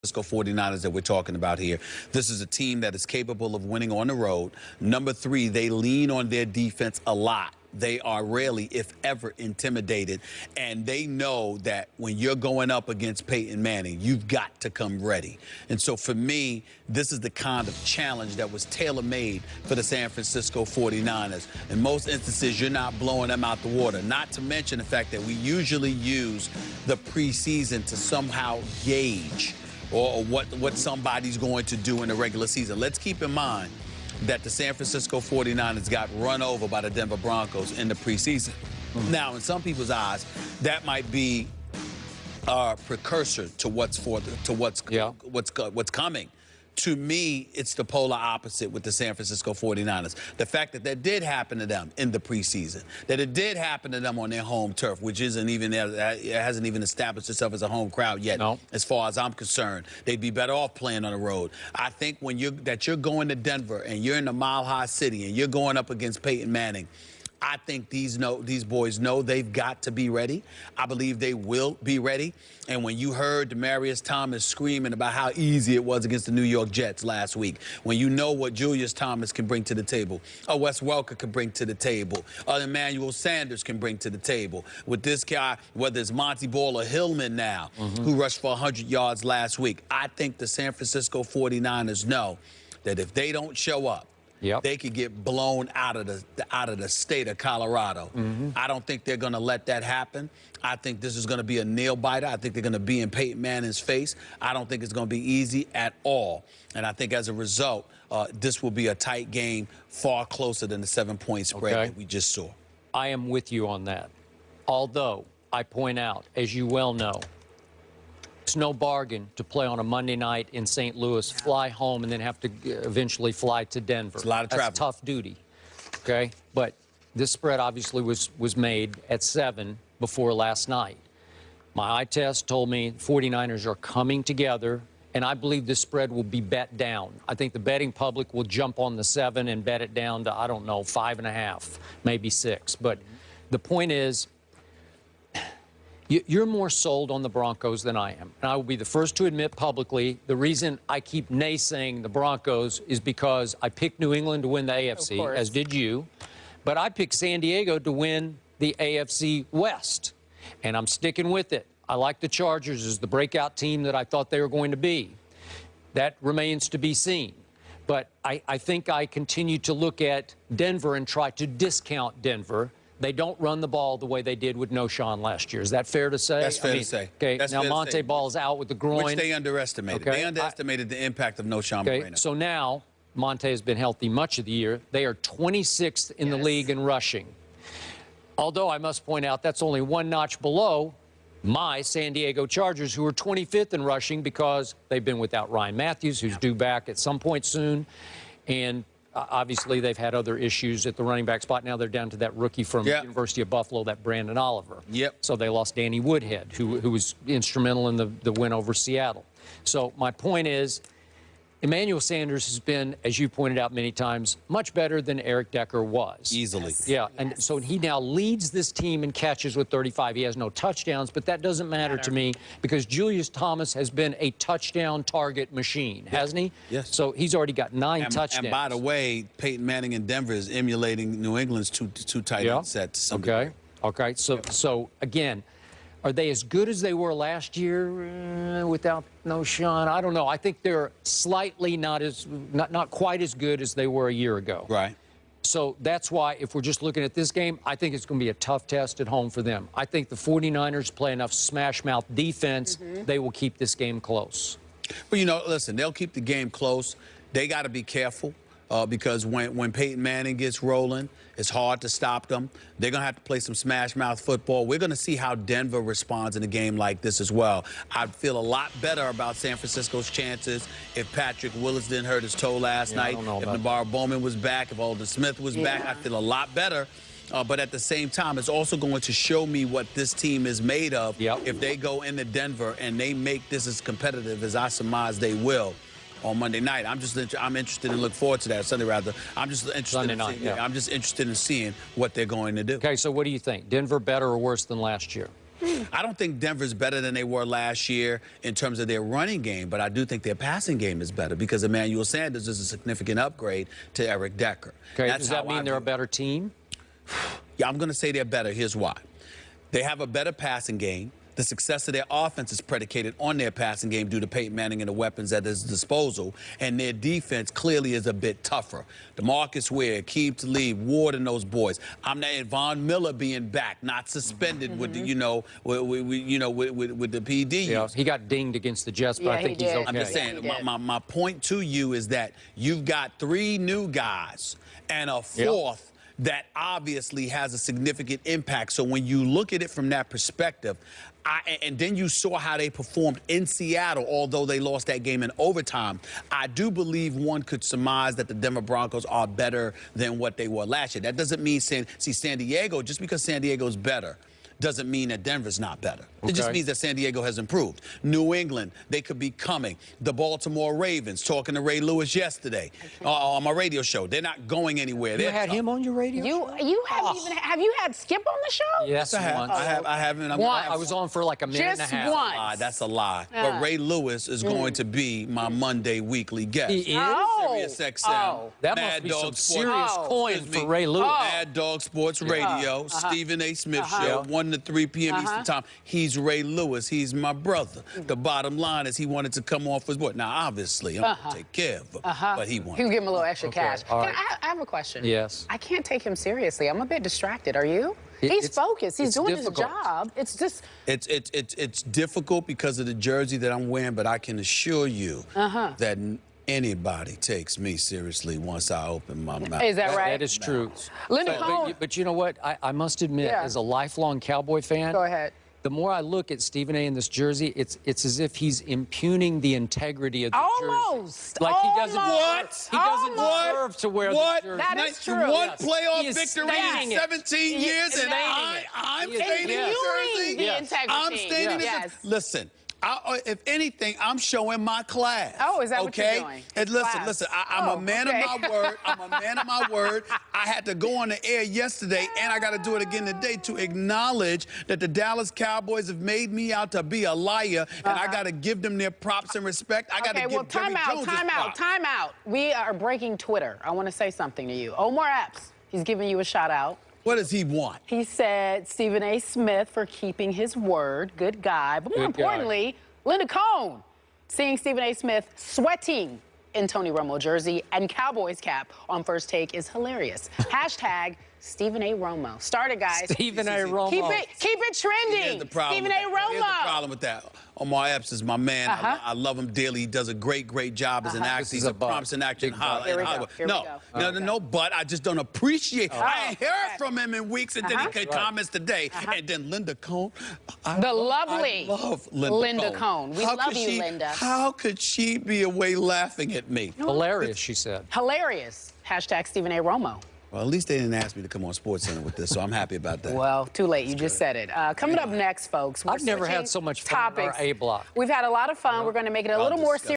Francisco 49ers that we're talking about here. This is a team that is capable of winning on the road. Number 3, they lean on their defense a lot. They are rarely, if ever, intimidated. And they know that when you're going up against Peyton Manning, you've got to come ready. And so for me, this is the kind of challenge that was tailor-made for the San Francisco 49ers. In most instances, you're not blowing them out the water. Not to mention the fact that we usually use the preseason to somehow gauge or what somebody's going to do in the regular season. Let's keep in mind that the San Francisco 49ers got run over by the Denver Broncos in the preseason. Now, in some people's eyes, that might be a precursor to what's coming. To me, it's the polar opposite with the San Francisco 49ers. The fact that that did happen to them in the preseason, that it did happen to them on their home turf, which isn't even, it hasn't even established itself as a home crowd yet. No. As far as I'm concerned, they'd be better off playing on the road. I think when you're going to Denver and you're in the Mile High City and you're going up against Peyton Manning, I think these boys know they've got to be ready. I believe they will be ready. And when you heard Demaryius Thomas screaming about how easy it was against the New York Jets last week, when you know what Julius Thomas can bring to the table, or Wes Welker can bring to the table, or Emmanuel Sanders can bring to the table, with this guy, whether it's Monty Ball or Hillman now, who rushed for 100 yards last week, I think the San Francisco 49ers know that if they don't show up, they could get blown out of the state of Colorado. I don't think they're going to let that happen. I think this is going to be a nail-biter. I think they're going to be in Peyton Manning's face. I don't think it's going to be easy at all. And I think as a result, this will be a tight game, far closer than the 7-point spread that we just saw. I am with you on that. Although, I point out, as you well know, it's no bargain to play on a Monday night in St. Louis, fly home, and then have to eventually fly to Denver. It's a lot of travel. That's tough duty, okay? But this spread obviously was made at 7 before last night. My eye test told me 49ers are coming together, and I believe this spread will be bet down. I think the betting public will jump on the 7 and bet it down to, I don't know, 5.5, maybe 6. But the point is, you're more sold on the Broncos than I am. And I will be the first to admit publicly the reason I keep naysaying the Broncos is because I picked New England to win the AFC, as did you. But I picked San Diego to win the AFC West. And I'm sticking with it. I like the Chargers as the breakout team that I thought they were going to be. That remains to be seen. But I think I continue to look at Denver and try to discount Denver. They don't run the ball the way they did with Noshawn last year. Is that fair to say? That's fair to say. Okay, that's now Monte Ball's out with the groin. Which they underestimated. They underestimated the impact of Noshawn Moreno. So now Monte has been healthy much of the year. They are 26th in the league in rushing. Although I must point out that's only one notch below my San Diego Chargers, who are 25th in rushing because they've been without Ryan Matthews, who's due back at some point soon. And obviously, they've had other issues at the running back spot. Now they're down to that rookie from University of Buffalo, that Brandon Oliver. So they lost Danny Woodhead, who was instrumental in the win over Seattle. So my point is, Emmanuel Sanders has been, as you pointed out many times, much better than Eric Decker was. Easily. And so he now leads this team in catches with 35. He has no touchdowns, but that doesn't matter to me because Julius Thomas has been a touchdown target machine, hasn't he? Yes. So he's already got 9 touchdowns. And by the way, Peyton Manning in Denver is emulating New England's two tight end sets. Okay. So again, are they as good as they were last year without Noshawn? I don't know. I think they're slightly not quite as good as they were a year ago. Right. So that's why, if we're just looking at this game, I think it's going to be a tough test at home for them. I think the 49ers play enough smash-mouth defense, they will keep this game close. Well, you know, listen, they'll keep the game close. They got to be careful. Because when Peyton Manning gets rolling, it's hard to stop them. They're going to have to play some smash-mouth football. We're going to see how Denver responds in a game like this as well. I'd feel a lot better about San Francisco's chances if Patrick Willis didn't hurt his toe last night, if Navarro Bowman was back, if Aldon Smith was back. I'd feel a lot better. But at the same time, it's also going to show me what this team is made of if they go into Denver and they make this as competitive as I surmise they will on Monday night. I'm interested and look forward to that. Sunday, rather. I'm just interested in seeing what they're going to do. Okay, so what do you think? Denver better or worse than last year? I don't think Denver's better than they were last year in terms of their running game, but I do think their passing game is better because Emmanuel Sanders is a significant upgrade to Eric Decker. Okay, does that mean they're a better team? Yeah, I'm going to say they're better. Here's why. They have a better passing game. The success of their offense is predicated on their passing game due to Peyton Manning and the weapons at his disposal, and their defense clearly is a bit tougher. DeMarcus Ware, Aqib Talib, Ward, and those boys. I'm not Von Miller being back, not suspended with the, with the PD. Yeah, he got dinged against the Jets, but I think he's okay. I'm just saying, my point to you is that you've got 3 new guys and a 4th. That obviously has a significant impact. So when you look at it from that perspective, and then you saw how they performed in Seattle, although they lost that game in overtime, I do believe one could surmise that the Denver Broncos are better than what they were last year. That doesn't mean San Diego, just because San Diego's better, doesn't mean that Denver's not better. It just means that San Diego has improved. New England, they could be coming. The Baltimore Ravens, talking to Ray Lewis yesterday on my radio show. They're not going anywhere. You had him on your radio show? You haven't even, have you had Skip on the show? Yes, I have. once. I haven't. I was on for like a minute and a half. Once. That's a lie. But Ray Lewis is going to be my Monday weekly guest. He is? Sirius XM. That Mad must be Dog some Sports. serious coin for Ray Lewis. Mad Dog Sports Radio, Stephen A. Smith Show, 1 to 3 p.m. Eastern Time. He's Ray Lewis. He's my brother. The bottom line is he wanted to come off his board. Now, obviously, I'm going to take care of him, but he wanted. He'll give him a little extra cash. Right. I have a question. Yes. I can't take him seriously. I'm a bit distracted. Are you? He's focused. He's doing his job. It's just... It's difficult because of the jersey that I'm wearing, but I can assure you that anybody takes me seriously once I open my mouth. Is that right? That is true. Linda Cohn. But you know what? I must admit, as a lifelong Cowboy fan... Go ahead. The more I look at Stephen A. in this jersey, it's as if he's impugning the integrity of the jersey. Like he doesn't deserve to wear the jersey. That is true. One playoff victory in 17 years, and I'm staying in the jersey. I'm staying in the jersey. Listen. If anything, I'm showing my class. Oh, is that what you're doing? And listen, I'm a man of my word. I'm a man of my word. I had to go on the air yesterday, and I got to do it again today to acknowledge that the Dallas Cowboys have made me out to be a liar, and I got to give them their props and respect. I got to give Jerry Jones his props. Time out. We are breaking Twitter. I want to say something to you. Omar Epps, he's giving you a shout out. What does he want? He said Stephen A. Smith for keeping his word. Good guy. But more importantly, Linda Cohn seeing Stephen A. Smith sweating in Tony Romo jersey and Cowboys cap on First Take is hilarious. Hashtag Stephen A. Romo. Start it, guys. Stephen A. Romo. Keep it trending. Here's the problem Stephen A. Romo. Here's the problem with that. Omar Epps is my man. I love him dearly. He does a great job as an actor. He's a promising actor in Hollywood. No, but I just don't appreciate. I ain't heard from him in weeks, and then he comments today. And then Linda Cohn. I love Linda Cohn. We love you, Linda. How could she be away laughing at me? Hilarious, she said. Hilarious. Hashtag Stephen A. Romo. Well, at least they didn't ask me to come on SportsCenter with this, so I'm happy about that. Well, too late. You just said it. Coming up next, folks. I've never had so much fun on our A block. We've had a lot of fun. We're going to make it a little more serious.